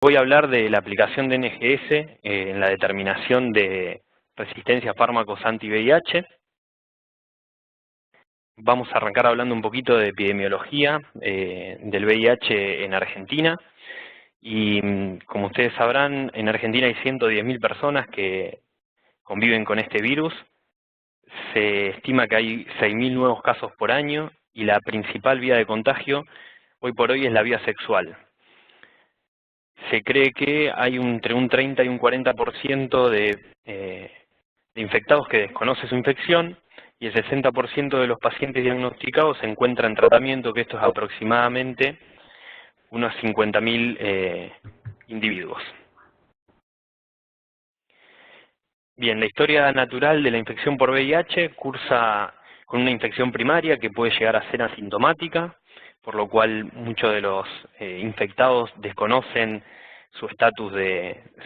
Voy a hablar de la aplicación de NGS en la determinación de resistencia a fármacos anti-VIH. Vamos a arrancar hablando un poquito de epidemiología del VIH en Argentina. Y como ustedes sabrán, en Argentina hay 110.000 personas que conviven con este virus. Se estima que hay 6.000 nuevos casos por año y la principal vía de contagio hoy por hoy es la vía sexual. Se cree que hay entre un 30 y un 40% de infectados que desconoce su infección y el 60% de los pacientes diagnosticados se encuentra en tratamiento, que esto es aproximadamente unos 50.000 individuos. Bien, la historia natural de la infección por VIH cursa con una infección primaria que puede llegar a ser asintomática, por lo cual muchos de los infectados desconocen su estatus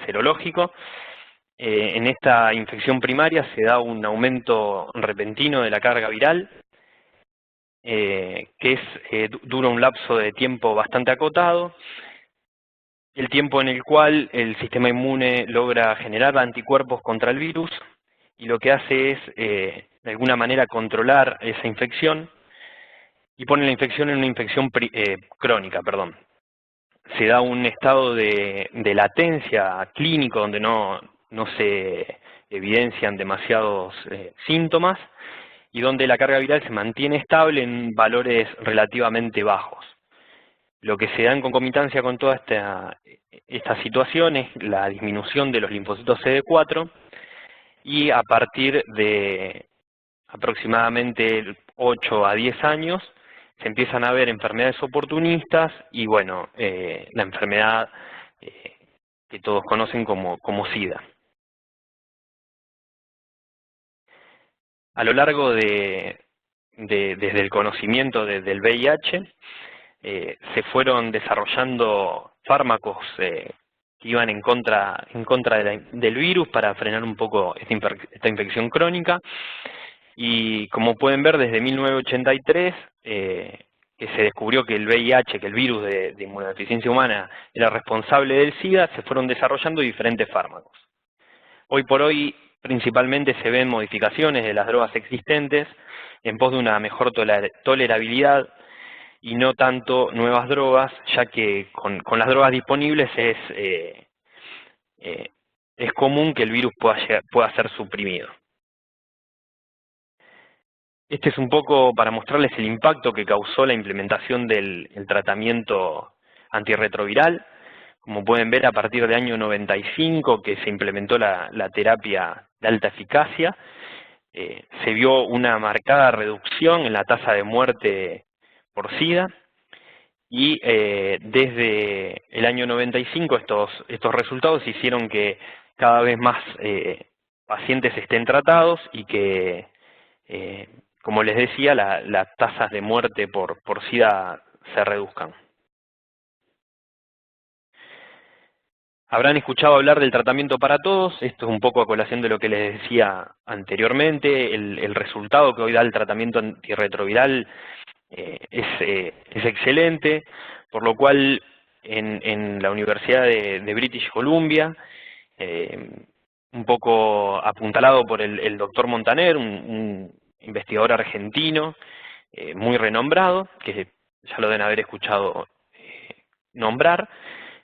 serológico. En esta infección primaria se da un aumento repentino de la carga viral, que dura un lapso de tiempo bastante acotado, el tiempo en el cual el sistema inmune logra generar anticuerpos contra el virus y lo que hace es, de alguna manera, controlar esa infección y pone la infección en una infección crónica. Se da un estado de latencia clínico donde no se evidencian demasiados síntomas y donde la carga viral se mantiene estable en valores relativamente bajos. Lo que se da en concomitancia con toda esta situación es la disminución de los linfocitos CD4 y a partir de aproximadamente 8 a 10 años se empiezan a ver enfermedades oportunistas y bueno, la enfermedad que todos conocen como SIDA. A lo largo desde el conocimiento del VIH, se fueron desarrollando fármacos que iban en contra del virus para frenar un poco esta infección crónica. Y como pueden ver, desde 1983, que se descubrió que el VIH, que el virus de inmunodeficiencia humana era responsable del SIDA, se fueron desarrollando diferentes fármacos. Hoy por hoy, principalmente se ven modificaciones de las drogas existentes en pos de una mejor tolerabilidad y no tanto nuevas drogas, ya que con las drogas disponibles es común que el virus pueda ser suprimido. Este es un poco para mostrarles el impacto que causó la implementación del tratamiento antirretroviral. Como pueden ver, a partir del año 95 que se implementó la terapia de alta eficacia, se vio una marcada reducción en la tasa de muerte por SIDA y desde el año 95 estos resultados hicieron que cada vez más pacientes estén tratados y que como les decía, las tasas de muerte por SIDA se reduzcan. Habrán escuchado hablar del tratamiento para todos. Esto es un poco a colación de lo que les decía anteriormente. El resultado que hoy da el tratamiento antirretroviral es excelente, por lo cual en la Universidad de British Columbia, un poco apuntalado por el doctor Montaner, un investigador argentino muy renombrado, que ya lo deben haber escuchado nombrar.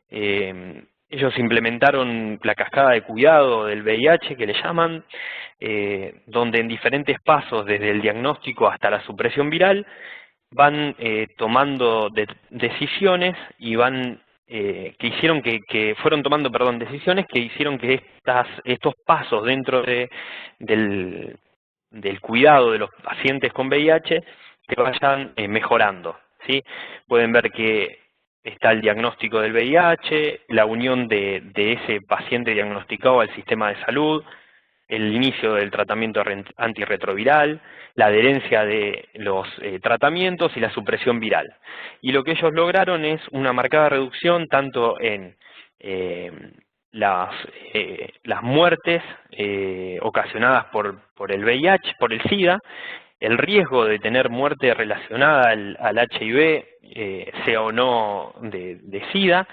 Ellos implementaron la cascada de cuidado del VIH, que le llaman, donde en diferentes pasos, desde el diagnóstico hasta la supresión viral, van tomando decisiones y fueron tomando decisiones que hicieron que estos pasos dentro del cuidado de los pacientes con VIH se vayan mejorando, ¿sí? Pueden ver que está el diagnóstico del VIH, la unión de ese paciente diagnosticado al sistema de salud, el inicio del tratamiento antirretroviral, la adherencia de los tratamientos y la supresión viral. Y lo que ellos lograron es una marcada reducción tanto en las muertes ocasionadas por el VIH, por el SIDA, el riesgo de tener muerte relacionada al HIV, sea o no de SIDA,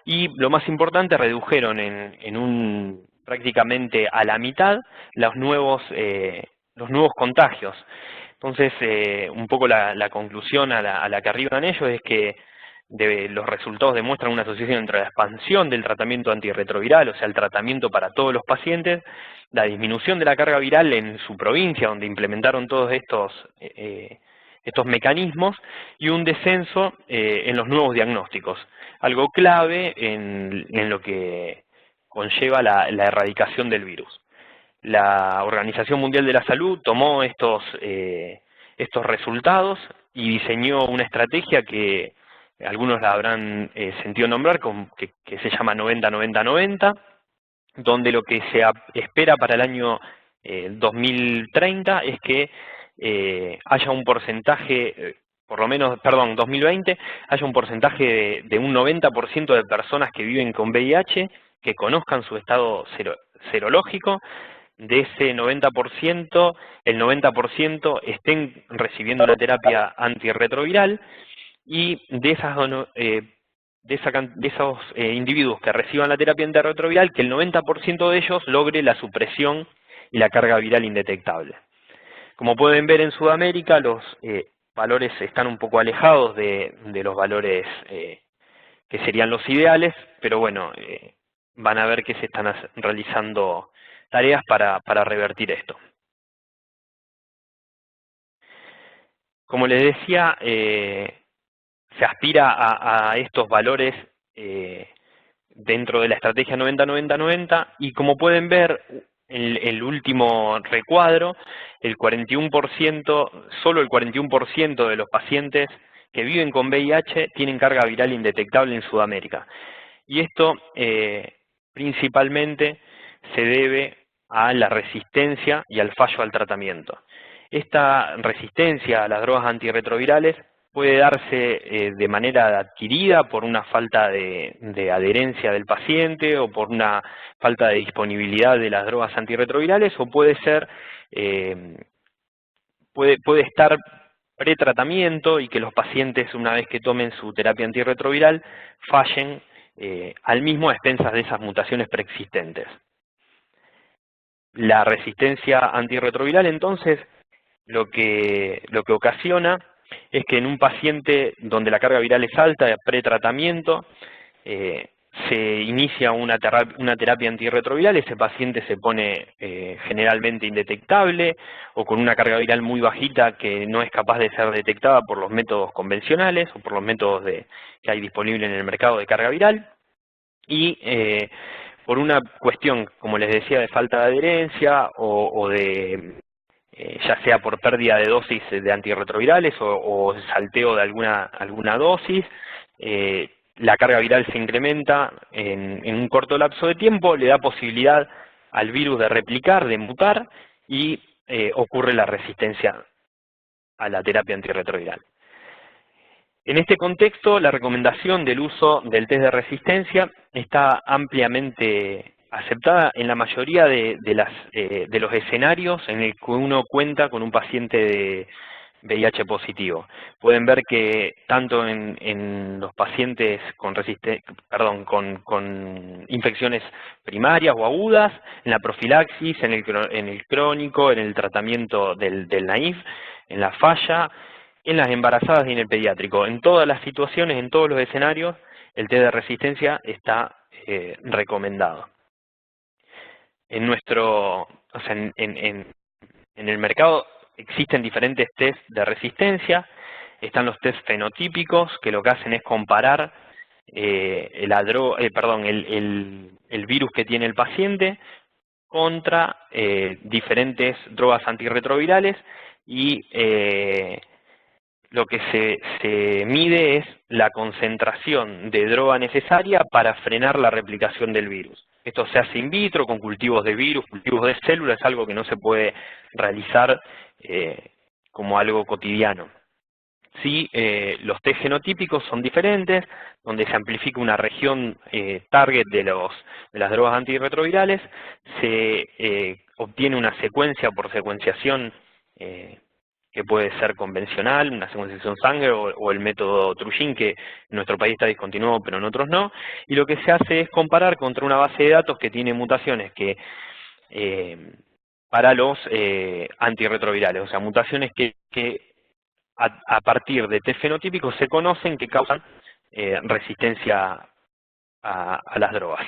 y lo más importante, redujeron prácticamente a la mitad los nuevos contagios. Entonces, un poco la conclusión a la que arriban ellos es que los resultados demuestran una asociación entre la expansión del tratamiento antirretroviral, o sea, el tratamiento para todos los pacientes, la disminución de la carga viral en su provincia, donde implementaron todos estos mecanismos, y un descenso en los nuevos diagnósticos, algo clave en lo que conlleva la erradicación del virus. La Organización Mundial de la Salud tomó estos resultados y diseñó una estrategia que algunos la habrán sentido nombrar, que se llama 90-90-90, donde lo que se espera para el año 2030 es que haya un porcentaje, por lo menos, perdón, 2020, haya un porcentaje de un 90% de personas que viven con VIH que conozcan su estado serológico. De ese 90%, el 90% estén recibiendo una terapia antirretroviral, y de esos individuos que reciban la terapia antirretroviral, que el 90% de ellos logre la supresión y la carga viral indetectable. Como pueden ver, en Sudamérica los valores están un poco alejados de los valores que serían los ideales, pero bueno, van a ver que se están realizando tareas para revertir esto. Como les decía, se aspira a estos valores dentro de la estrategia 90-90-90, y como pueden ver, el último recuadro, solo el 41% de los pacientes que viven con VIH tienen carga viral indetectable en Sudamérica. Y esto principalmente se debe a la resistencia y al fallo al tratamiento. Esta resistencia a las drogas antirretrovirales puede darse de manera adquirida por una falta de adherencia del paciente o por una falta de disponibilidad de las drogas antirretrovirales, o puede ser, puede estar pretratamiento y que los pacientes, una vez que tomen su terapia antirretroviral, fallen al mismo a expensas de esas mutaciones preexistentes. La resistencia antirretroviral, entonces, lo que ocasiona es que en un paciente donde la carga viral es alta, de pretratamiento, se inicia una terapia antirretroviral. Ese paciente se pone generalmente indetectable o con una carga viral muy bajita que no es capaz de ser detectada por los métodos convencionales o por los métodos que hay disponibles en el mercado de carga viral. Y por una cuestión, como les decía, de falta de adherencia o de ya sea por pérdida de dosis de antirretrovirales o salteo de alguna dosis, la carga viral se incrementa en un corto lapso de tiempo, le da posibilidad al virus de replicar, de mutar, y ocurre la resistencia a la terapia antirretroviral. En este contexto, la recomendación del uso del test de resistencia está ampliamente aceptada en la mayoría de los escenarios en el que uno cuenta con un paciente de VIH positivo. Pueden ver que tanto en los pacientes con infecciones primarias o agudas, en la profilaxis, en el crónico, en el tratamiento del naïf, en la falla, en las embarazadas y en el pediátrico. En todas las situaciones, en todos los escenarios, el test de resistencia está recomendado. En el mercado existen diferentes test de resistencia. Están los test fenotípicos, que lo que hacen es comparar el virus que tiene el paciente contra diferentes drogas antirretrovirales, y lo que se mide es la concentración de droga necesaria para frenar la replicación del virus. Esto se hace in vitro, con cultivos de virus, cultivos de células, es algo que no se puede realizar como algo cotidiano. Sí, los test genotípicos son diferentes, donde se amplifica una región target de las drogas antirretrovirales, se obtiene una secuencia por secuenciación que puede ser convencional, una secuenciación Sanger o el método Truyin, que en nuestro país está discontinuado pero en otros no, y lo que se hace es comparar contra una base de datos que tiene mutaciones que para los antirretrovirales, o sea, mutaciones que a partir de test fenotípicos se conocen que causan resistencia a las drogas.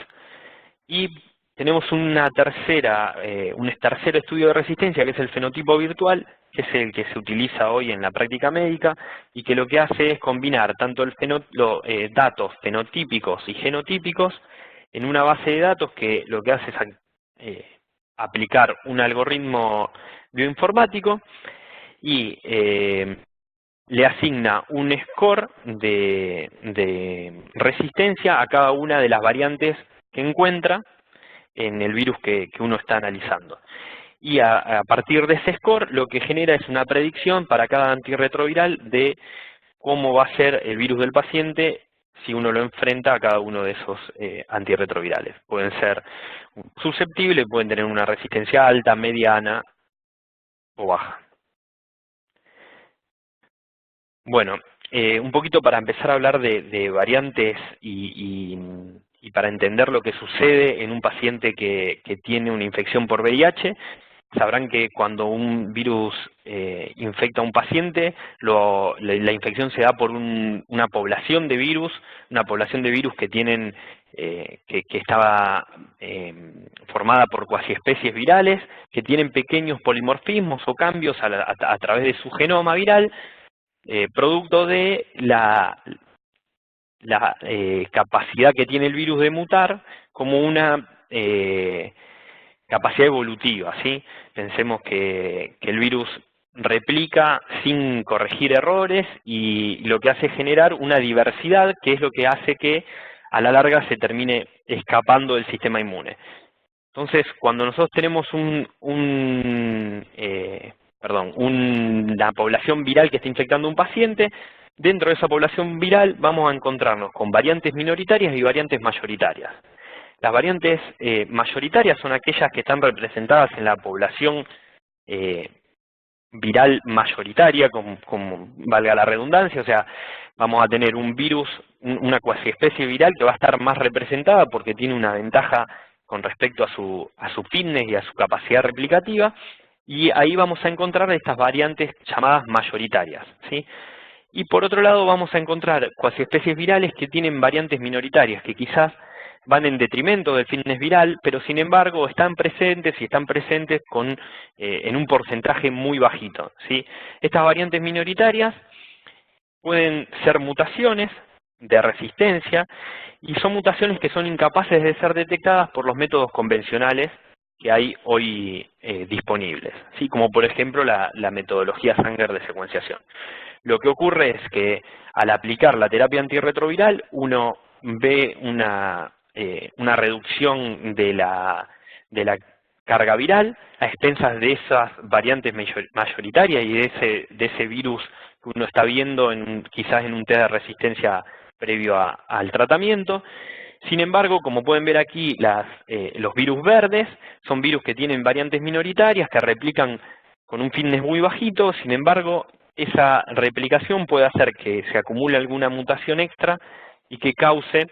Y tenemos un tercer estudio de resistencia, que es el fenotipo virtual, que es el que se utiliza hoy en la práctica médica, y que lo que hace es combinar tanto los datos fenotípicos y genotípicos en una base de datos que lo que hace es aplicar un algoritmo bioinformático y le asigna un score de resistencia a cada una de las variantes que encuentra en el virus que uno está analizando. Y a partir de ese score lo que genera es una predicción para cada antirretroviral de cómo va a ser el virus del paciente si uno lo enfrenta a cada uno de esos antirretrovirales. Pueden ser susceptibles, pueden tener una resistencia alta, mediana o baja. Bueno, un poquito para empezar a hablar de variantes y para entender lo que sucede en un paciente que tiene una infección por VIH. Sabrán que cuando un virus infecta a un paciente, la infección se da por una población de virus, que tienen que estaba formada por cuasiespecies virales, que tienen pequeños polimorfismos o cambios a través de su genoma viral, producto de la capacidad que tiene el virus de mutar como una capacidad evolutiva, ¿sí? Pensemos que el virus replica sin corregir errores y lo que hace es generar una diversidad, que es lo que hace que a la larga se termine escapando del sistema inmune. Entonces, cuando nosotros tenemos una población viral que está infectando a un paciente, dentro de esa población viral vamos a encontrarnos con variantes minoritarias y variantes mayoritarias. Las variantes mayoritarias son aquellas que están representadas en la población viral mayoritaria, como valga la redundancia, o sea, vamos a tener un virus, una cuasiespecie viral que va a estar más representada porque tiene una ventaja con respecto a su fitness y a su capacidad replicativa, y ahí vamos a encontrar estas variantes llamadas mayoritarias, ¿sí? Y por otro lado vamos a encontrar cuasiespecies virales que tienen variantes minoritarias, que quizás van en detrimento del fitness viral, pero sin embargo están presentes y están presentes en un porcentaje muy bajito, ¿sí? Estas variantes minoritarias pueden ser mutaciones de resistencia y son mutaciones que son incapaces de ser detectadas por los métodos convencionales que hay hoy disponibles, ¿sí? Como por ejemplo la metodología Sanger de secuenciación. Lo que ocurre es que al aplicar la terapia antirretroviral uno ve una reducción de la carga viral a expensas de esas variantes mayoritarias y de ese virus que uno está viendo quizás en un test de resistencia previo al tratamiento. Sin embargo, como pueden ver aquí, los virus verdes son virus que tienen variantes minoritarias, que replican con un fitness muy bajito. Sin embargo, esa replicación puede hacer que se acumule alguna mutación extra y que cause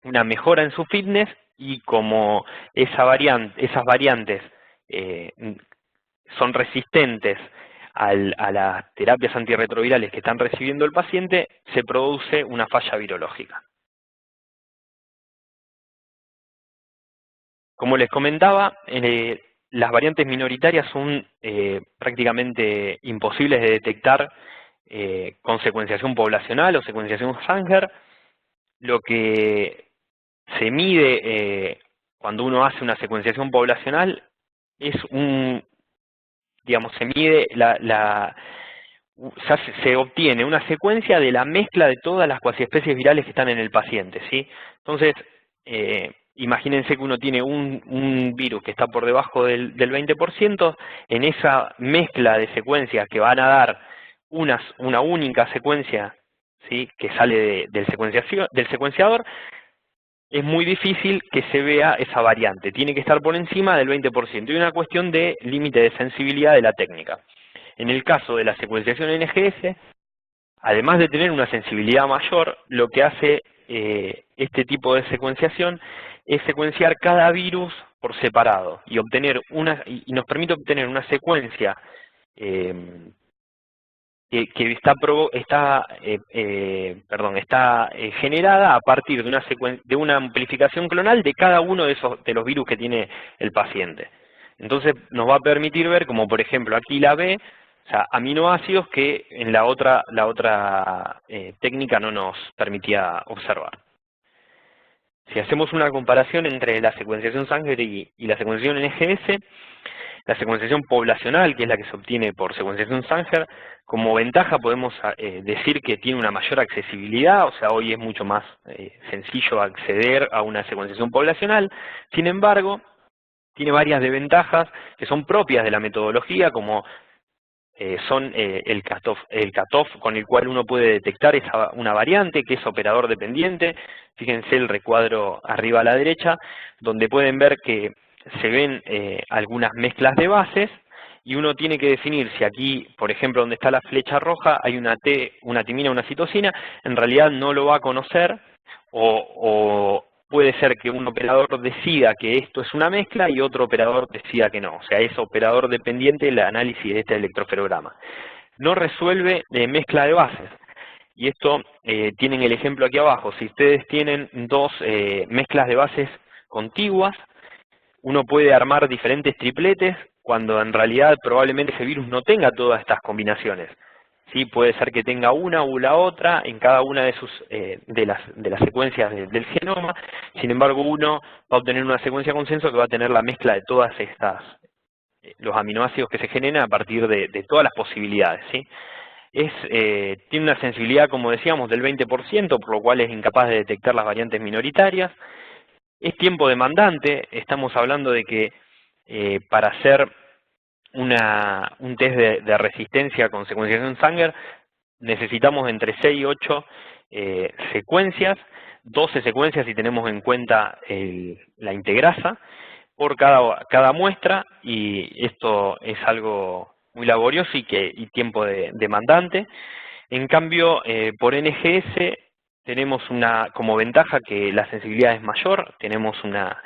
una mejora en su fitness, y como esas variantes son resistentes a las terapias antirretrovirales que están recibiendo el paciente, se produce una falla virológica. Como les comentaba, las variantes minoritarias son prácticamente imposibles de detectar con secuenciación poblacional o secuenciación Sanger. Lo que se mide cuando uno hace una secuenciación poblacional es se mide se obtiene una secuencia de la mezcla de todas las cuasiespecies virales que están en el paciente, ¿sí? Entonces, imagínense que uno tiene un virus que está por debajo del 20%, en esa mezcla de secuencias que van a dar una única secuencia, ¿sí?, que sale del secuenciador, es muy difícil que se vea esa variante, tiene que estar por encima del 20%, y una cuestión de límite de sensibilidad de la técnica. En el caso de la secuenciación NGS, además de tener una sensibilidad mayor, lo que hace este tipo de secuenciación es secuenciar cada virus por separado y nos permite obtener una secuencia eh, que está generada a partir de una amplificación clonal de cada uno de los virus que tiene el paciente. Entonces nos va a permitir ver, como por ejemplo aquí la B, o sea, aminoácidos que en la otra técnica no nos permitía observar. Si hacemos una comparación entre la secuenciación Sanger y la secuenciación NGS, la secuenciación poblacional, que es la que se obtiene por secuenciación Sanger, como ventaja podemos decir que tiene una mayor accesibilidad, o sea, hoy es mucho más sencillo acceder a una secuenciación poblacional. Sin embargo, tiene varias desventajas que son propias de la metodología, como son el cutoff con el cual uno puede detectar una variante, que es operador dependiente. Fíjense el recuadro arriba a la derecha, donde pueden ver que se ven algunas mezclas de bases, y uno tiene que definir si aquí, por ejemplo, donde está la flecha roja, hay una timina, una citosina. En realidad no lo va a conocer, o puede ser que un operador decida que esto es una mezcla y otro operador decida que no. O sea, es operador dependiente el análisis de este electroferograma. No resuelve mezcla de bases. Y esto tienen el ejemplo aquí abajo. Si ustedes tienen dos mezclas de bases contiguas, uno puede armar diferentes tripletes cuando en realidad probablemente ese virus no tenga todas estas combinaciones. Sí, puede ser que tenga una u la otra en cada una de las secuencias del genoma. Sin embargo, uno va a obtener una secuencia consenso que va a tener la mezcla de todas los aminoácidos que se generan a partir de todas las posibilidades, ¿sí? Tiene una sensibilidad, como decíamos, del 20%, por lo cual es incapaz de detectar las variantes minoritarias. Es tiempo demandante. Estamos hablando de que para hacer un test de resistencia con secuenciación Sanger necesitamos entre 6 y 8 secuencias, 12 secuencias si tenemos en cuenta la integrasa por cada muestra, y esto es algo muy laborioso y tiempo demandante. En cambio, por NGS tenemos como ventaja que la sensibilidad es mayor, tenemos una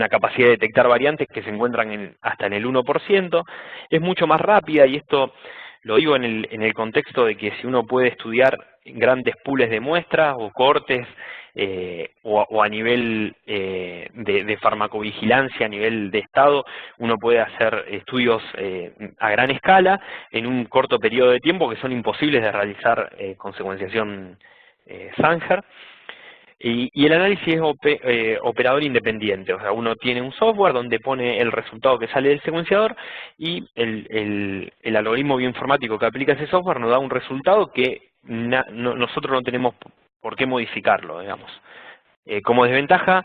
capacidad de detectar variantes que se encuentran hasta en el 1%, es mucho más rápida, y esto lo digo en el contexto de que si uno puede estudiar grandes pools de muestras o cortes, o a nivel de farmacovigilancia, a nivel de estado, uno puede hacer estudios a gran escala en un corto periodo de tiempo que son imposibles de realizar con secuenciación Sanger. Y el análisis es operador independiente, o sea, uno tiene un software donde pone el resultado que sale del secuenciador, y el algoritmo bioinformático que aplica ese software nos da un resultado que nosotros no tenemos por qué modificarlo, digamos. Como desventaja,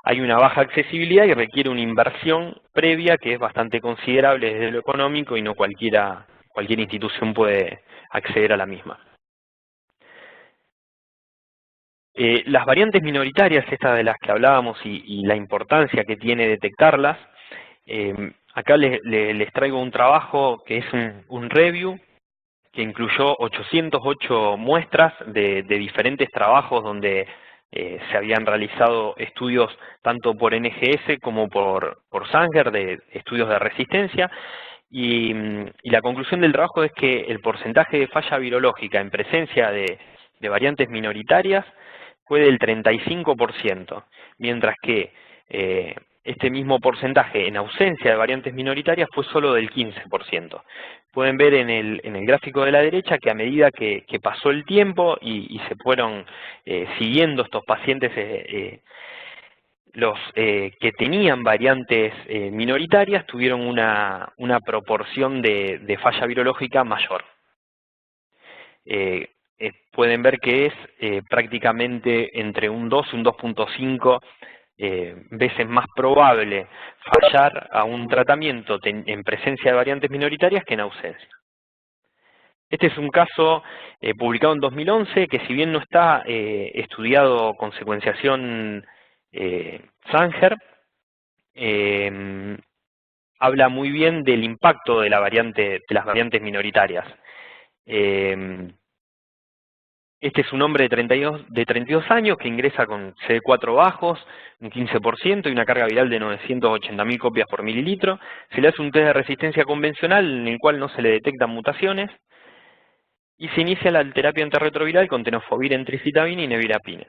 hay una baja accesibilidad y requiere una inversión previa que es bastante considerable desde lo económico, y no cualquier institución puede acceder a la misma. Las variantes minoritarias, estas de las que hablábamos, y la importancia que tiene detectarlas, acá les traigo un trabajo que es un review que incluyó 808 muestras de diferentes trabajos donde se habían realizado estudios tanto por NGS como por Sanger, de estudios de resistencia, y la conclusión del trabajo es que el porcentaje de falla virológica en presencia de variantes minoritarias fue del 35%, mientras que este mismo porcentaje en ausencia de variantes minoritarias fue solo del 15%. Pueden ver en el gráfico de la derecha que a medida que pasó el tiempo y se fueron siguiendo estos pacientes, los que tenían variantes minoritarias tuvieron una proporción de falla virológica mayor. Pueden ver que es prácticamente entre un 2 y un 2.5 veces más probable fallar a un tratamiento en presencia de variantes minoritarias que en ausencia. Este es un caso publicado en 2011 que, si bien no está estudiado con secuenciación Sanger, habla muy bien del impacto de de las variantes minoritarias. Este es un hombre de 32 años que ingresa con CD4 bajos, un 15% y una carga viral de 980.000 copias por mililitro. Se le hace un test de resistencia convencional en el cual no se le detectan mutaciones y se inicia la terapia antirretroviral con tenofovir, entricitabina y nevirapina.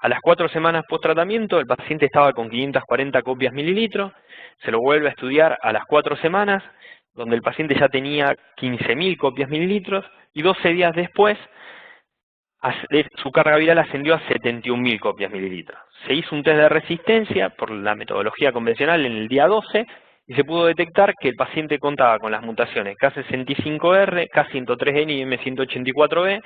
A las 4 semanas post tratamiento el paciente estaba con 540 copias mililitro, se lo vuelve a estudiar a las 4 semanas, donde el paciente ya tenía 15.000 copias mililitros y 12 días después su carga viral ascendió a 71.000 copias mililitros. Se hizo un test de resistencia por la metodología convencional en el día 12 y se pudo detectar que el paciente contaba con las mutaciones K65R, K103N y M184B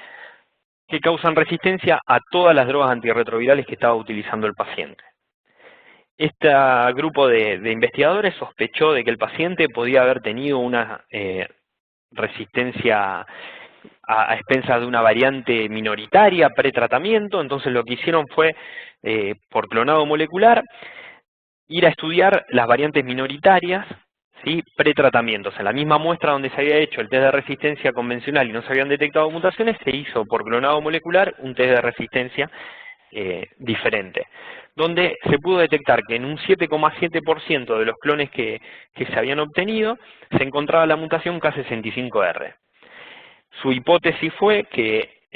que causan resistencia a todas las drogas antirretrovirales que estaba utilizando el paciente. Este grupo de investigadores sospechó de que el paciente podía haber tenido una resistencia a expensas de una variante minoritaria pretratamiento, entonces lo que hicieron fue, por clonado molecular, ir a estudiar las variantes minoritarias, ¿sí? Pretratamientos. En la misma muestra donde se había hecho el test de resistencia convencional y no se habían detectado mutaciones, se hizo por clonado molecular un test de resistencia diferente, donde se pudo detectar que en un 7,7% de los clones que se habían obtenido se encontraba la mutación K65R. Su hipótesis fue que,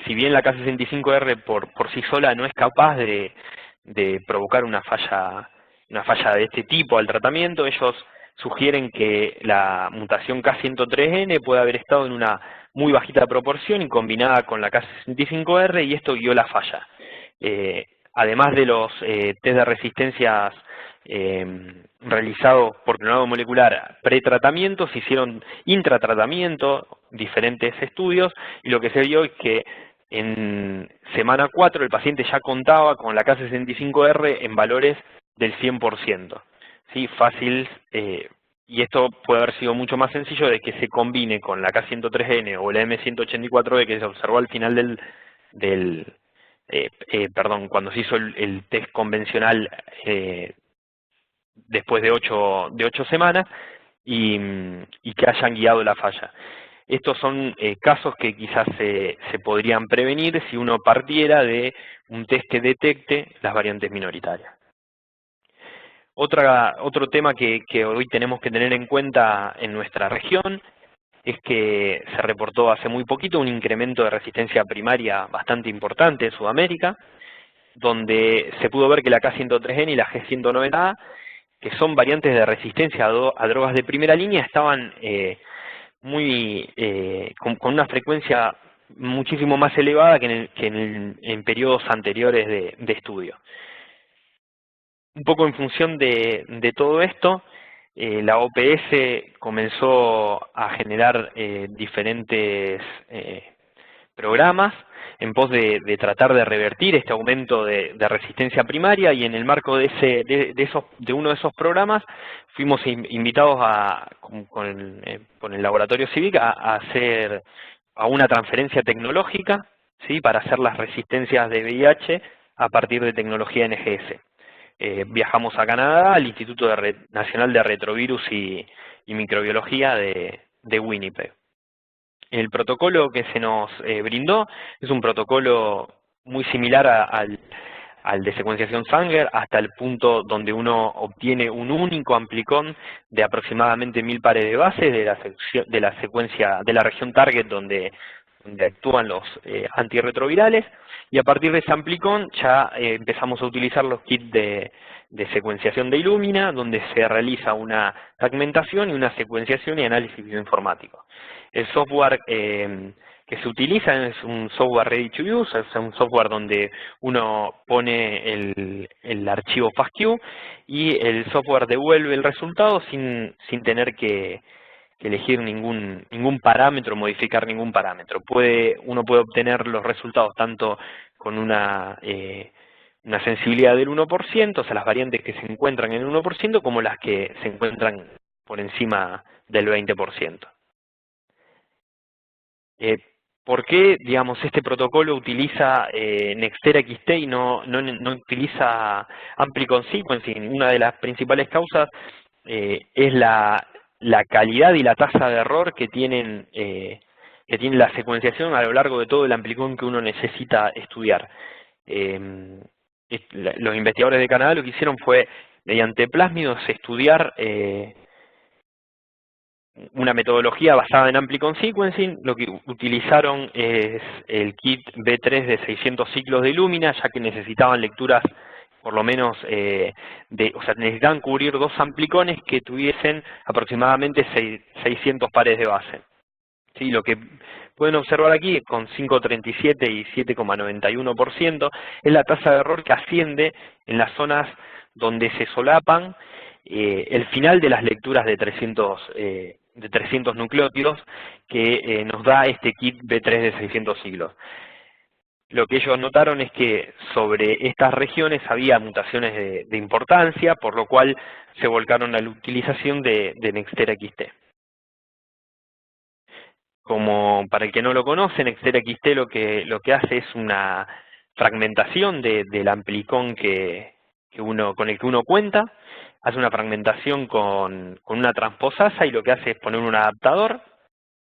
si bien la K65R por sí sola no es capaz de provocar una falla de este tipo al tratamiento, ellos sugieren que la mutación K103N puede haber estado en una muy bajita proporción y combinada con la K65R y esto guió la falla. Además de los test de resistencias realizados por clonado molecular pretratamiento, se hicieron intratratamiento, diferentes estudios, y lo que se vio es que en semana 4 el paciente ya contaba con la K65R en valores del 100%. ¿Sí? Fácil, y esto puede haber sido mucho más sencillo de que se combine con la K103N o la M184B que se observó al final cuando se hizo el test convencional después de 8 semanas y que hayan guiado la falla. Estos son casos que quizás se podrían prevenir si uno partiera de un test que detecte las variantes minoritarias. Otro tema que hoy tenemos que tener en cuenta en nuestra región es que se reportó hace muy poquito un incremento de resistencia primaria bastante importante en Sudamérica, donde se pudo ver que la K103N y la G190A, que son variantes de resistencia a drogas de primera línea, estaban con una frecuencia muchísimo más elevada que en periodos anteriores de estudio. Un poco en función de todo esto, la OPS comenzó a generar diferentes programas en pos de tratar de revertir este aumento de resistencia primaria, y en el marco de uno de esos programas fuimos invitados con el laboratorio CIVIC a hacer una transferencia tecnológica, ¿sí? Para hacer las resistencias de VIH a partir de tecnología NGS. Viajamos a Canadá, al Instituto Nacional de Retrovirus y Microbiología de Winnipeg. El protocolo que se nos brindó es un protocolo muy similar al de secuenciación Sanger, hasta el punto donde uno obtiene un único amplicón de aproximadamente 1000 pares de bases de la secuencia de la región target donde actúan los antirretrovirales, y a partir de ese amplicón ya empezamos a utilizar los kits de secuenciación de Illumina, donde se realiza una fragmentación y una secuenciación y análisis bioinformático. El software que se utiliza es un software ready to use, es un software donde uno pone el archivo FASTQ y el software devuelve el resultado sin tener que elegir ningún parámetro, modificar ningún parámetro. Uno puede obtener los resultados tanto con una sensibilidad del 1%, o sea, las variantes que se encuentran en el 1%, como las que se encuentran por encima del 20%. ¿Por qué, digamos, este protocolo utiliza Nextera XT y no utiliza Amplicon Sequencing? Una de las principales causas es la calidad y la tasa de error que tiene la secuenciación a lo largo de todo el amplicón que uno necesita estudiar. Los investigadores de Canadá lo que hicieron fue, mediante plásmidos, estudiar una metodología basada en amplicon sequencing. Lo que utilizaron es el kit B3 de 600 ciclos de Illumina, ya que necesitaban lecturas por lo menos, o sea, necesitaban cubrir 2 amplicones que tuviesen aproximadamente 600 pares de base. ¿Sí? Lo que pueden observar aquí, con 5,37 y 7,91%, es la tasa de error que asciende en las zonas donde se solapan el final de las lecturas de 300 nucleótidos que nos da este kit B3 de 600 ciclos. Lo que ellos notaron es que sobre estas regiones había mutaciones de importancia, por lo cual se volcaron a la utilización de Nextera XT. Como para el que no lo conoce, Nextera XT lo que hace es una fragmentación del amplicón con el que uno cuenta, hace una fragmentación con una transposasa y lo que hace es poner un adaptador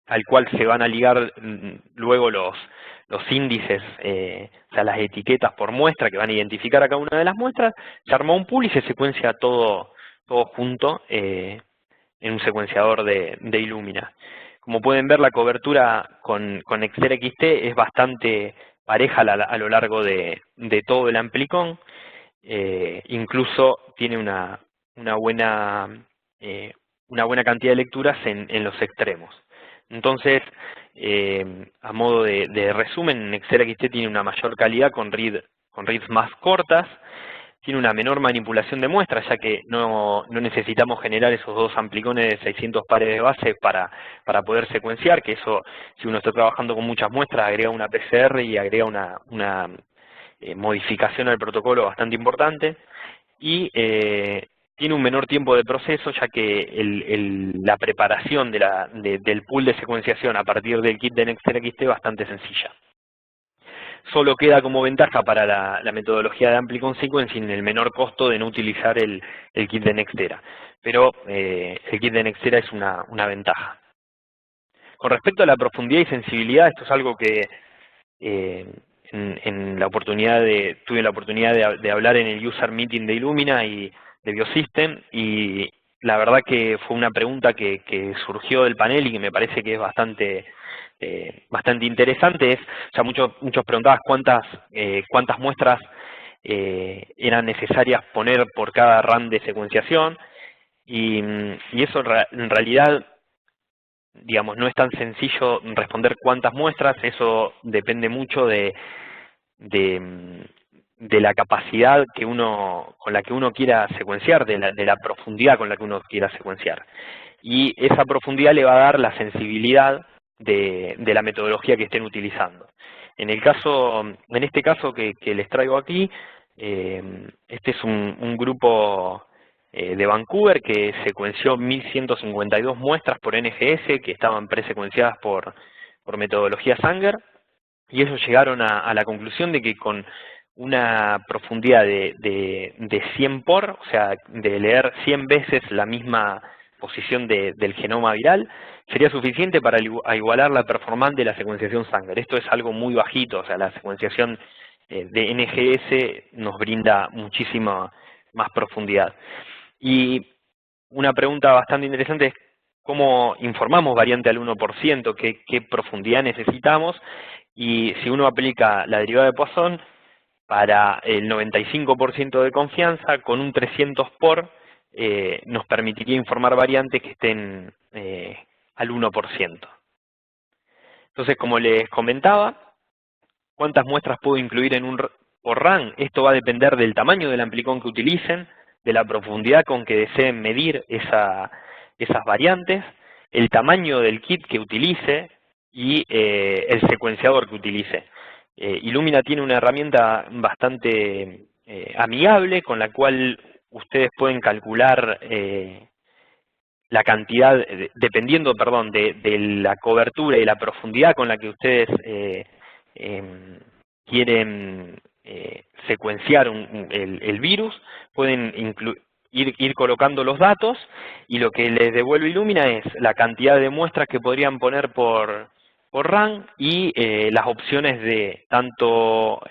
al cual se van a ligar luego los índices, o sea, las etiquetas por muestra que van a identificar a cada una de las muestras. Se arma un pool y se secuencia todo junto en un secuenciador de Illumina. Como pueden ver, la cobertura con Nextera XT es bastante pareja a lo largo de todo el amplicón. Incluso tiene una buena cantidad de lecturas en los extremos. Entonces, a modo de resumen, Nextera XT tiene una mayor calidad con reads más cortas, tiene una menor manipulación de muestras, ya que no necesitamos generar esos 2 amplicones de 600 pares de base para poder secuenciar, que eso, si uno está trabajando con muchas muestras, agrega una PCR y agrega una modificación al protocolo bastante importante. Y tiene un menor tiempo de proceso, ya que la preparación del pool de secuenciación a partir del kit de Nextera XT es bastante sencilla. Solo queda como ventaja para la metodología de amplicon sequencing el menor costo de no utilizar el kit de Nextera. Pero el kit de Nextera es una ventaja. Con respecto a la profundidad y sensibilidad, esto es algo que tuve la oportunidad de hablar en el User Meeting de Illumina y de Biosystem, y la verdad que fue una pregunta que surgió del panel y que me parece que es bastante interesante. O sea, muchos preguntaban cuántas muestras eran necesarias poner por cada run de secuenciación, y eso en realidad, digamos, no es tan sencillo responder cuántas muestras. Eso depende mucho de la capacidad con la que uno quiera secuenciar, de la profundidad con la que uno quiera secuenciar. Y esa profundidad le va a dar la sensibilidad de la metodología que estén utilizando. En este caso que les traigo aquí, este es un grupo de Vancouver que secuenció 1152 muestras por NGS que estaban presecuenciadas por metodología Sanger, y ellos llegaron a la conclusión de que con una profundidad de 100 por, o sea, de leer 100 veces la misma posición del genoma viral, sería suficiente para igualar la performance de la secuenciación Sanger. Esto es algo muy bajito, o sea, la secuenciación de NGS nos brinda muchísima más profundidad. Y una pregunta bastante interesante es cómo informamos variante al 1%, qué profundidad necesitamos, y si uno aplica la derivada de Poisson para el 95% de confianza, con un 300 por, nos permitiría informar variantes que estén al 1%. Entonces, como les comentaba, ¿cuántas muestras puedo incluir por run? Esto va a depender del tamaño del amplicón que utilicen, de la profundidad con que deseen medir esas variantes, el tamaño del kit que utilice y el secuenciador que utilice. Illumina tiene una herramienta bastante amigable con la cual ustedes pueden calcular la cantidad, dependiendo, de la cobertura y la profundidad con la que ustedes quieren secuenciar el virus, pueden ir colocando los datos, y lo que les devuelve Illumina es la cantidad de muestras que podrían poner por run y las opciones de tanto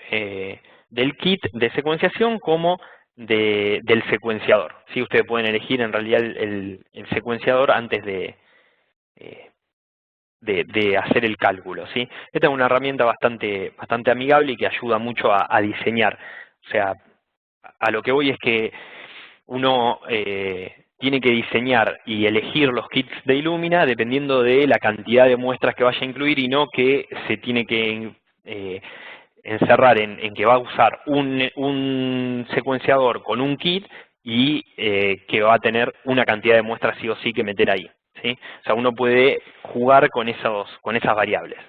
del kit de secuenciación como del secuenciador. ¿Sí? Ustedes pueden elegir en realidad el secuenciador antes de hacer el cálculo, ¿sí? Esta es una herramienta bastante amigable y que ayuda mucho a diseñar. O sea, a lo que voy es que uno tiene que diseñar y elegir los kits de Illumina dependiendo de la cantidad de muestras que vaya a incluir, y no que se tiene que encerrar en que va a usar un secuenciador con un kit y que va a tener una cantidad de muestras sí o sí que meter ahí, ¿sí? O sea, uno puede jugar con esas variables.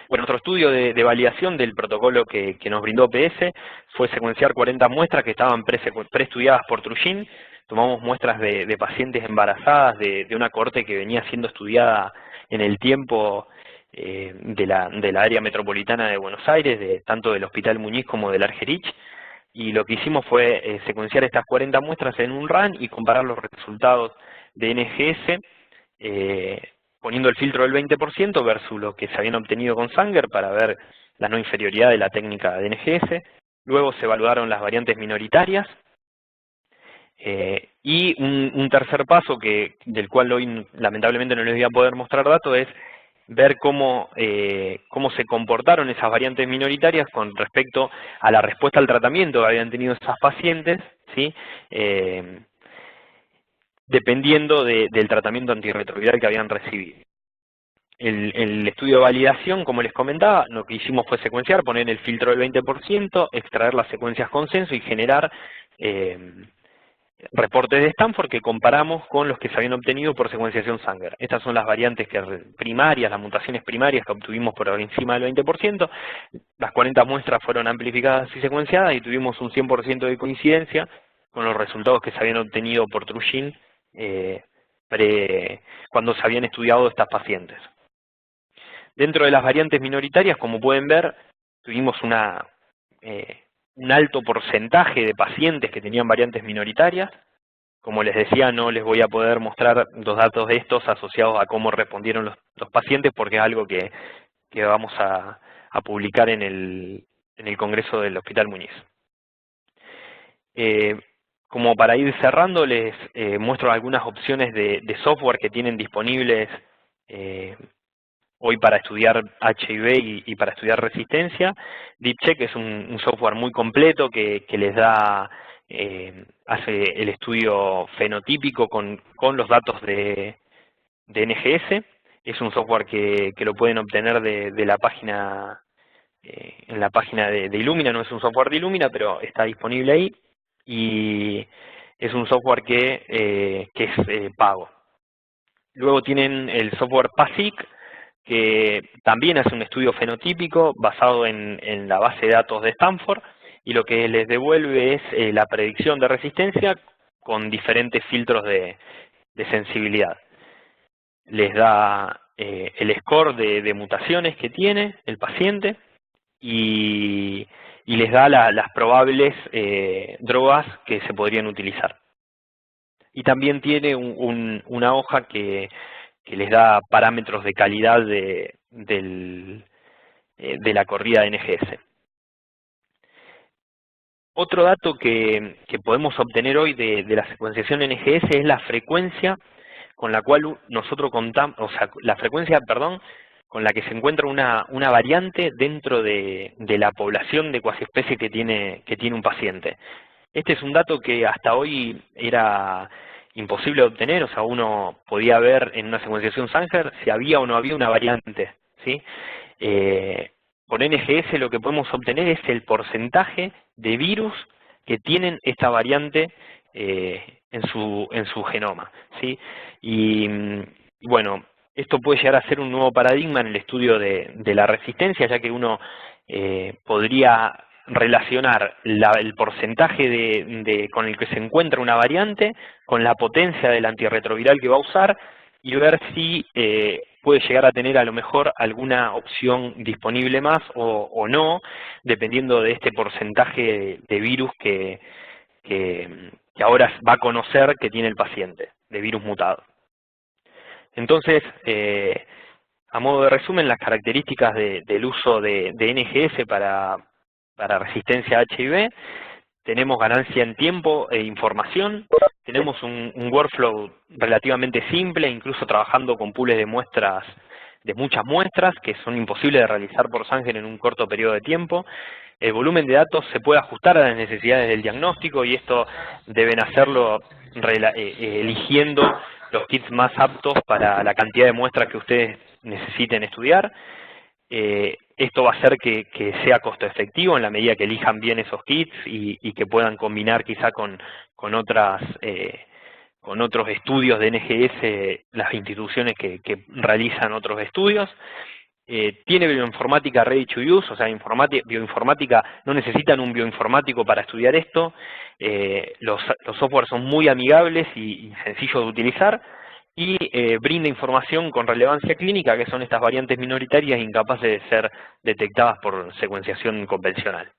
Bueno, nuestro estudio de validación del protocolo que nos brindó OPS fue secuenciar 40 muestras que estaban preestudiadas por Truyin. Tomamos muestras de pacientes embarazadas de una cohorte que venía siendo estudiada en el tiempo de la área metropolitana de Buenos Aires, tanto del Hospital Muñiz como del Argerich. Y lo que hicimos fue secuenciar estas 40 muestras en un run y comparar los resultados de NGS poniendo el filtro del 20% versus lo que se habían obtenido con Sanger para ver la no inferioridad de la técnica de NGS. Luego se evaluaron las variantes minoritarias. Y un tercer paso, del cual hoy lamentablemente no les voy a poder mostrar datos, es ver cómo se comportaron esas variantes minoritarias con respecto a la respuesta al tratamiento que habían tenido esas pacientes, ¿sí? Dependiendo del tratamiento antirretroviral que habían recibido. El estudio de validación, como les comentaba, lo que hicimos fue secuenciar, poner el filtro del 20%, extraer las secuencias consenso y generar reportes de Stanford que comparamos con los que se habían obtenido por secuenciación Sanger. Estas son las variantes primarias, las mutaciones primarias que obtuvimos por encima del 20%. Las 40 muestras fueron amplificadas y secuenciadas y tuvimos un 100% de coincidencia con los resultados que se habían obtenido por Truyin cuando se habían estudiado estas pacientes. Dentro de las variantes minoritarias, como pueden ver, tuvimos un alto porcentaje de pacientes que tenían variantes minoritarias. Como les decía, no les voy a poder mostrar los datos de estos asociados a cómo respondieron los pacientes, porque es algo que vamos a publicar en el Congreso del Hospital Muñiz. Como para ir cerrando, les muestro algunas opciones de software que tienen disponibles hoy para estudiar HIV y para estudiar resistencia. DeepCheck es un software muy completo que les da, hace el estudio fenotípico con los datos de NGS. Es un software que lo pueden obtener de la página, en la página de Illumina. No es un software de Illumina, pero está disponible ahí. Y es un software que es pago. Luego tienen el software PASIC, que también hace un estudio fenotípico basado en la base de datos de Stanford, y lo que les devuelve es la predicción de resistencia con diferentes filtros de sensibilidad. Les da el score de mutaciones que tiene el paciente y les da las probables drogas que se podrían utilizar. Y también tiene una hoja que les da parámetros de calidad de la corrida de NGS. Otro dato que podemos obtener hoy de la secuenciación NGS es la frecuencia con la cual nosotros contamos, o sea, la frecuencia, perdón, con la que se encuentra una variante dentro de la población de cuasiespecie que tiene un paciente. Este es un dato que hasta hoy era imposible de obtener, o sea, uno podía ver en una secuenciación Sanger si había o no había una variante, ¿sí? Con NGS lo que podemos obtener es el porcentaje de virus que tienen esta variante en su genoma, ¿sí? Y bueno, esto puede llegar a ser un nuevo paradigma en el estudio de la resistencia, ya que uno podría relacionar el porcentaje con el que se encuentra una variante con la potencia del antirretroviral que va a usar y ver si puede llegar a tener a lo mejor alguna opción disponible más o no, dependiendo de este porcentaje de virus que que ahora va a conocer que tiene el paciente de virus mutado. Entonces, a modo de resumen, las características del uso de NGS para resistencia a HIV: tenemos ganancia en tiempo e información, tenemos un workflow relativamente simple, incluso trabajando con pools de muestras, de muchas muestras, que son imposibles de realizar por Sanger en un corto periodo de tiempo. El volumen de datos se puede ajustar a las necesidades del diagnóstico, y esto deben hacerlo eligiendo los kits más aptos para la cantidad de muestras que ustedes necesiten estudiar. Esto va a hacer que sea costo efectivo en la medida que elijan bien esos kits y que puedan combinar quizá con otros estudios de NGS, las instituciones que realizan otros estudios. Tiene bioinformática ready to use, o sea, bioinformática, no necesitan un bioinformático para estudiar esto. Los softwares son muy amigables y sencillos de utilizar, y brinda información con relevancia clínica, que son estas variantes minoritarias incapaces de ser detectadas por secuenciación convencional.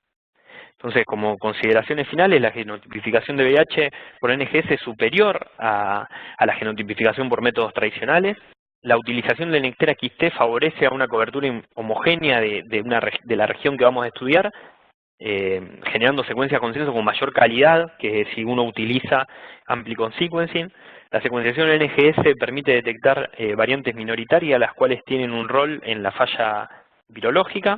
Entonces, como consideraciones finales, la genotipificación de VIH por NGS es superior a la genotipificación por métodos tradicionales. La utilización del Nectera XT favorece a una cobertura homogénea de la región que vamos a estudiar, generando secuencias consenso con mayor calidad que si uno utiliza amplicon sequencing. La secuenciación NGS permite detectar variantes minoritarias, las cuales tienen un rol en la falla virológica.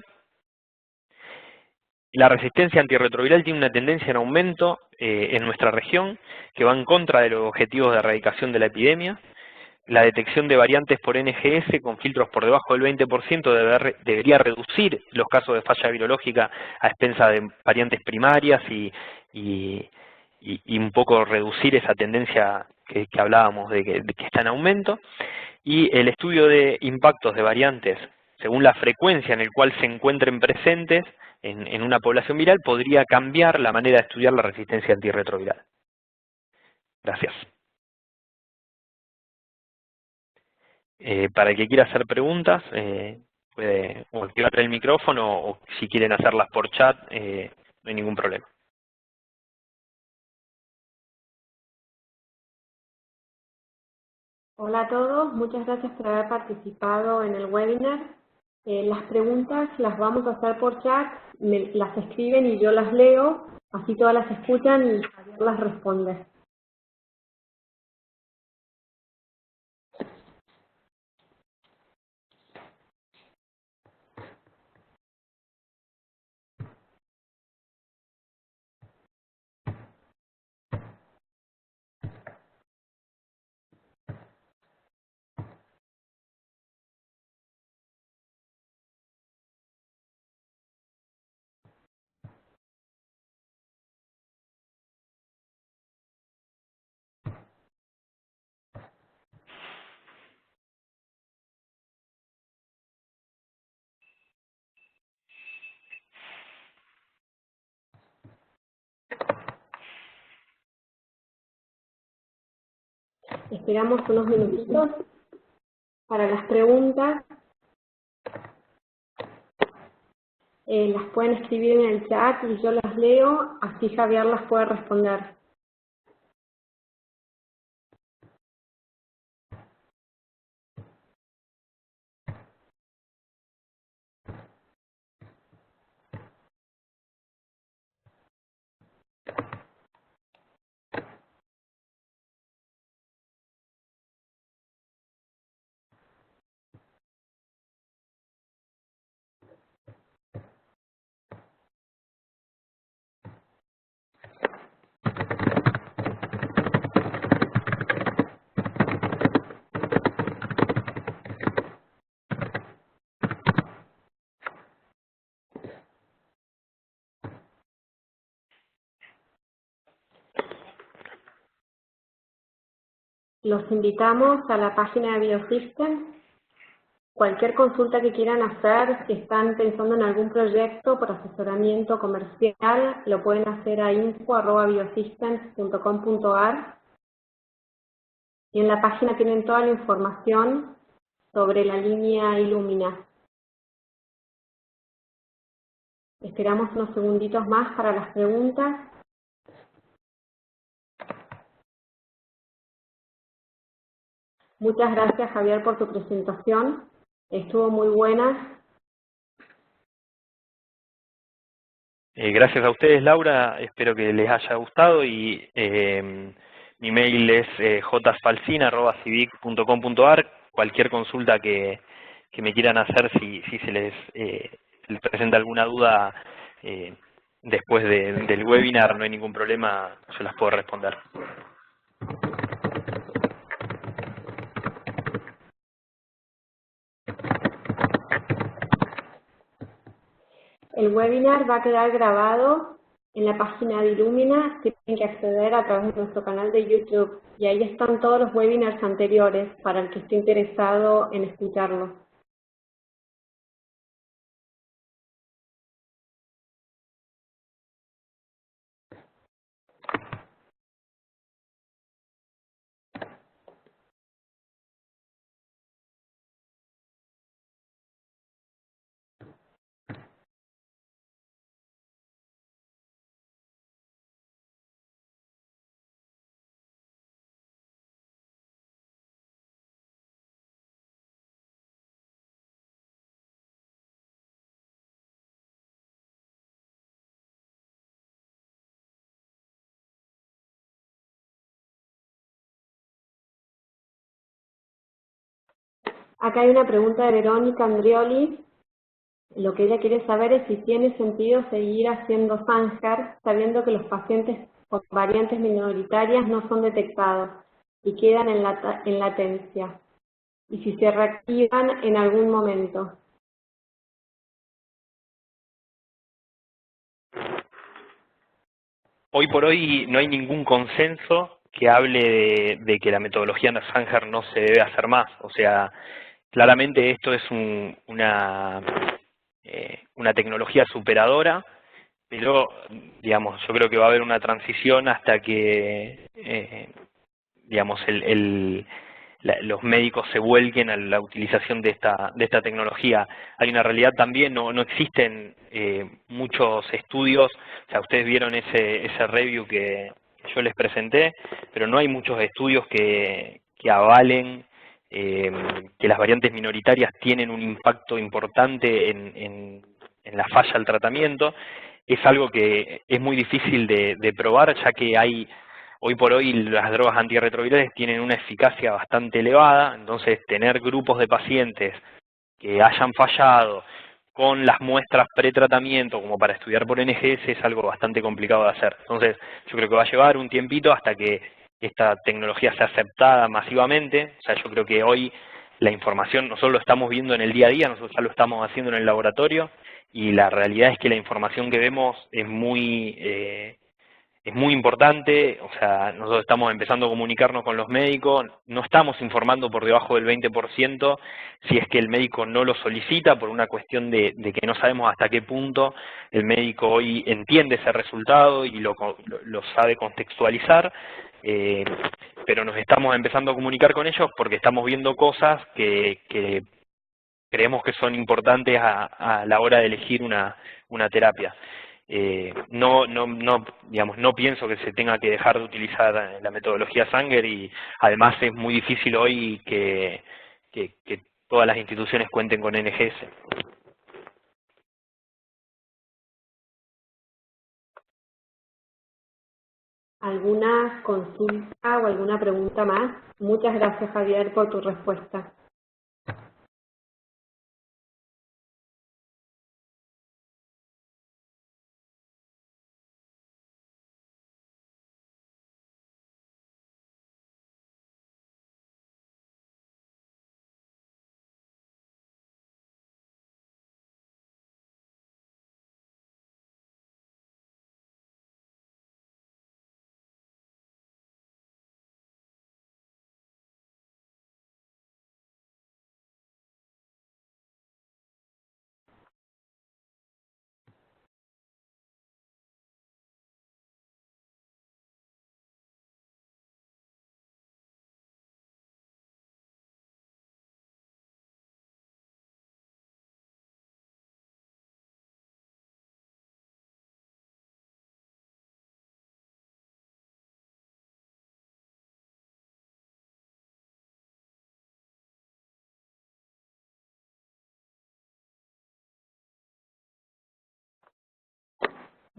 La resistencia antirretroviral tiene una tendencia en aumento en nuestra región, que va en contra de los objetivos de erradicación de la epidemia. La detección de variantes por NGS con filtros por debajo del 20% debería reducir los casos de falla virológica a expensas de variantes primarias y un poco reducir esa tendencia que hablábamos de que está en aumento. Y el estudio de impactos de variantes según la frecuencia en el cual se encuentren presentes en una población viral podría cambiar la manera de estudiar la resistencia antirretroviral. Gracias. Para el que quiera hacer preguntas, puede o activar el micrófono, o si quieren hacerlas por chat, no hay ningún problema. Hola a todos, muchas gracias por haber participado en el webinar. Las preguntas las vamos a hacer por chat, las escriben y yo las leo, así todas las escuchan y Javier las responde. Esperamos unos minutitos para las preguntas. Las pueden escribir en el chat y yo las leo, así Javier las puede responder. Los invitamos a la página de Biosystem. Cualquier consulta que quieran hacer, si están pensando en algún proyecto por asesoramiento comercial, lo pueden hacer a info@biosystems.com.ar. Y en la página tienen toda la información sobre la línea Illumina. Esperamos unos segunditos más para las preguntas. Muchas gracias, Javier, por tu presentación. Estuvo muy buena. Gracias a ustedes, Laura. Espero que les haya gustado y mi mail es jfalsina@civic.com.ar. Cualquier consulta que me quieran hacer, si se les presenta alguna duda después del webinar, no hay ningún problema, yo las puedo responder. El webinar va a quedar grabado en la página de Illumina. Tienen que acceder a través de nuestro canal de YouTube y ahí están todos los webinars anteriores para el que esté interesado en escucharlos. Acá hay una pregunta de Verónica Andrioli. Lo que ella quiere saber es si tiene sentido seguir haciendo Sanger sabiendo que los pacientes con variantes minoritarias no son detectados y quedan en latencia, y si se reactivan en algún momento. Hoy por hoy no hay ningún consenso que hable de que la metodología Sanger no se debe hacer más. O sea, claramente esto es una tecnología superadora, pero digamos, yo creo que va a haber una transición hasta que digamos, los médicos se vuelquen a la utilización de esta tecnología. Hay una realidad también, no existen muchos estudios, o sea, ustedes vieron ese review que yo les presenté, pero no hay muchos estudios que avalen que las variantes minoritarias tienen un impacto importante en la falla del tratamiento. Es algo que es muy difícil de probar, ya que hoy por hoy las drogas antirretrovirales tienen una eficacia bastante elevada, entonces tener grupos de pacientes que hayan fallado con las muestras pretratamiento como para estudiar por NGS es algo bastante complicado de hacer. Entonces yo creo que va a llevar un tiempito hasta que esta tecnología sea aceptada masivamente. O sea, yo creo que hoy la información nosotros lo estamos viendo en el día a día, nosotros ya lo estamos haciendo en el laboratorio y la realidad es que la información que vemos es muy importante. O sea, nosotros estamos empezando a comunicarnos con los médicos, no estamos informando por debajo del 20% si es que el médico no lo solicita por una cuestión de que no sabemos hasta qué punto el médico hoy entiende ese resultado y lo sabe contextualizar, pero nos estamos empezando a comunicar con ellos porque estamos viendo cosas que creemos que son importantes a la hora de elegir una terapia. Digamos, no pienso que se tenga que dejar de utilizar la metodología Sanger y además es muy difícil hoy que todas las instituciones cuenten con NGS. ¿Alguna consulta o alguna pregunta más? Muchas gracias, Javier, por tu respuesta.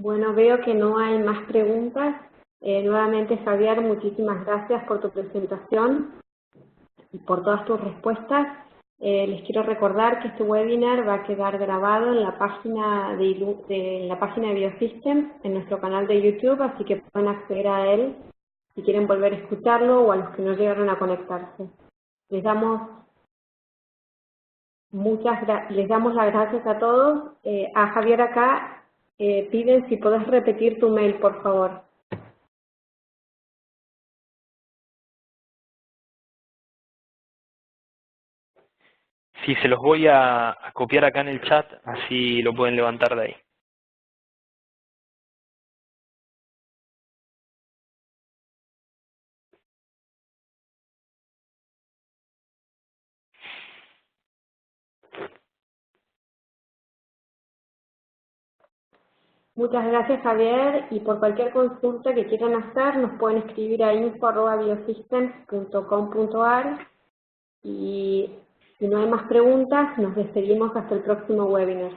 Bueno, veo que no hay más preguntas. Nuevamente, Javier, muchísimas gracias por tu presentación y por todas tus respuestas. Les quiero recordar que este webinar va a quedar grabado en la página de Biosystems, en nuestro canal de YouTube, así que pueden acceder a él si quieren volver a escucharlo o a los que no llegaron a conectarse. Les damos las gracias a todos. A Javier acá piden si podés repetir tu mail, por favor. Sí, se los voy a copiar acá en el chat, así lo pueden levantar de ahí. Muchas gracias, Javier, y por cualquier consulta que quieran hacer nos pueden escribir a info@biosystems.com.ar y si no hay más preguntas nos despedimos hasta el próximo webinar.